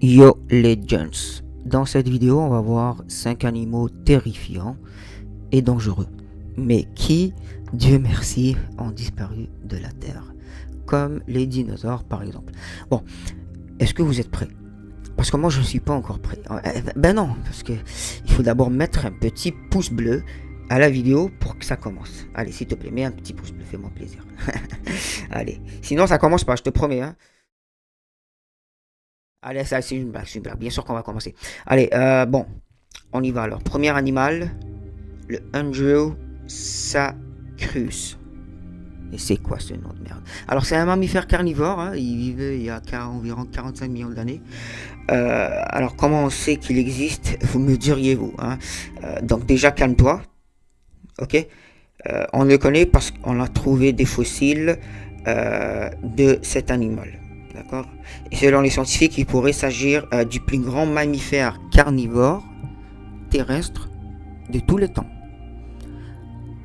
Yo Legends, dans cette vidéo on va voir 5 animaux terrifiants et dangereux, mais qui, Dieu merci, ont disparu de la Terre, comme les dinosaures par exemple. Bon, est-ce que vous êtes prêts? Parce que moi je ne suis pas encore prêt. Ben non, parce que il faut d'abord mettre un petit pouce bleu à la vidéo pour que ça commence. Allez, s'il te plaît, mets un petit pouce bleu, fais-moi plaisir. Allez, sinon ça commence pas, je te promets, hein. Allez, ça c'est une blague, bien sûr qu'on va commencer. Allez, bon, on y va alors. Premier animal, le Andreosaurus. Et c'est quoi ce nom de merde? Alors c'est un mammifère carnivore, hein, il vivait il y a environ 45 millions d'années. Alors comment on sait qu'il existe? Vous me diriez-vous, hein? Donc déjà calme-toi, ok? On le connaît parce qu'on a trouvé des fossiles de cet animal. D'accord. Et selon les scientifiques, il pourrait s'agir du plus grand mammifère carnivore terrestre de tous les temps.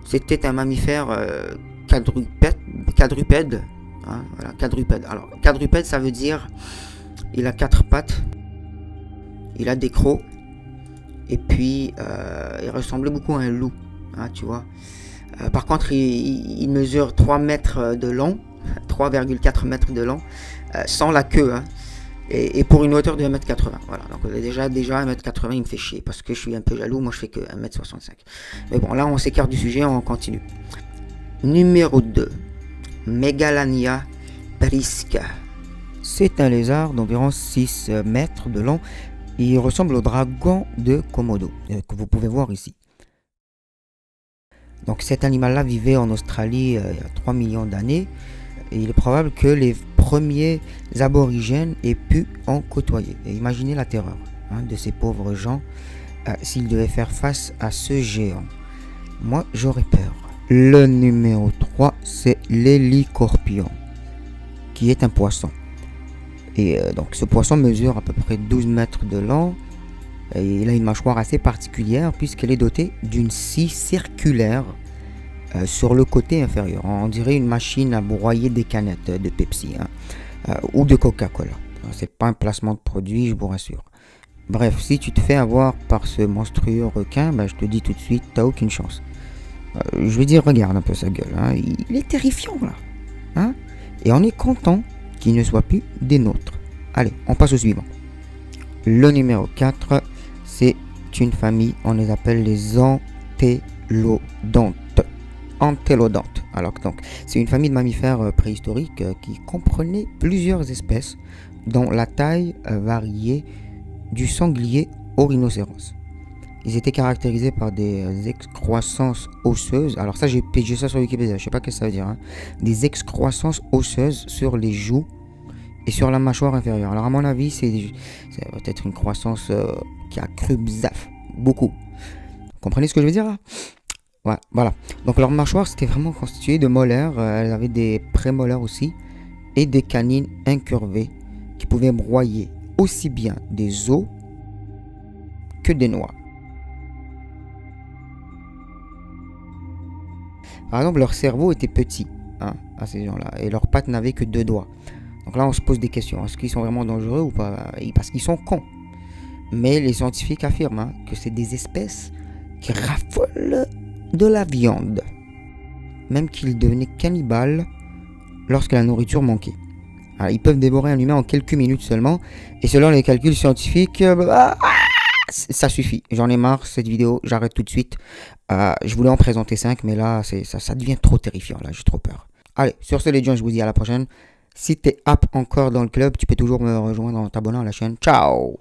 C'était un mammifère quadrupède. Hein, voilà, quadrupède. Alors, quadrupède, ça veut dire il a 4 pattes, il a des crocs, et puis il ressemblait beaucoup à un loup. Hein, tu vois. Par contre, il mesure 3 mètres de long, 3,4 mètres de long, sans la queue, hein, et pour une hauteur de 1m80. Voilà, donc déjà 1m80, il me fait chier, parce que je suis un peu jaloux, moi je fais que 1m65. Mais bon, là on s'écarte du sujet, on continue. Numéro 2, Megalania prisca. C'est un lézard d'environ 6 mètres de long, il ressemble au dragon de Komodo, que vous pouvez voir ici. Donc cet animal-là vivait en Australie il y a 3 millions d'années. Et il est probable que les premiers aborigènes aient pu en côtoyer. Et imaginez la terreur, hein, de ces pauvres gens s'ils devaient faire face à ce géant. Moi, j'aurais peur. Le numéro 3, c'est l'hélicorpion, qui est un poisson. Et donc ce poisson mesure à peu près 12 mètres de long. Et il a une mâchoire assez particulière puisqu'elle est dotée d'une scie circulaire sur le côté inférieur. On dirait une machine à broyer des canettes de Pepsi, hein, ou de Coca-Cola. C'est pas un placement de produit, je vous rassure. Bref, si tu te fais avoir par ce monstrueux requin, je te dis tout de suite, t'as aucune chance. Je veux dire, regarde un peu sa gueule, hein, il est terrifiant là, hein, et on est content qu'il ne soit plus des nôtres. Allez, on passe au suivant. Le numéro 4, c'est une famille, on les appelle les Entélodontes. Alors donc, c'est une famille de mammifères préhistoriques qui comprenait plusieurs espèces dont la taille variait du sanglier au rhinocéros. Ils étaient caractérisés par des excroissances osseuses. Alors ça, j'ai pigé ça sur Wikipédia, je sais pas ce que ça veut dire, hein. Des excroissances osseuses sur les joues et sur la mâchoire inférieure. Alors à mon avis, c'est peut-être une croissance qui a cru beaucoup. Vous comprenez ce que je veux dire là? Ouais, voilà. Donc leur mâchoire c'était vraiment constitué de molaires. Elles avaient des prémolaires aussi et des canines incurvées qui pouvaient broyer aussi bien des os que des noix. Par exemple, leur cerveau était petit, hein, à ces gens-là, et leurs pattes n'avaient que 2 doigts. Donc là, on se pose des questions. Est-ce qu'ils sont vraiment dangereux ou pas? Parce qu'ils sont cons. Mais les scientifiques affirment, hein, que c'est des espèces qui raffolent de la viande. Même qu'ils devenaient cannibales lorsque la nourriture manquait. Alors, ils peuvent dévorer un humain en quelques minutes seulement. Et selon les calculs scientifiques, ça suffit. J'en ai marre cette vidéo, j'arrête tout de suite. Je voulais en présenter 5, mais là, ça devient trop terrifiant. Là, j'ai trop peur. Allez, sur ce les gens, je vous dis à la prochaine. Si t'es encore dans le club, tu peux toujours me rejoindre en t'abonnant à la chaîne. Ciao!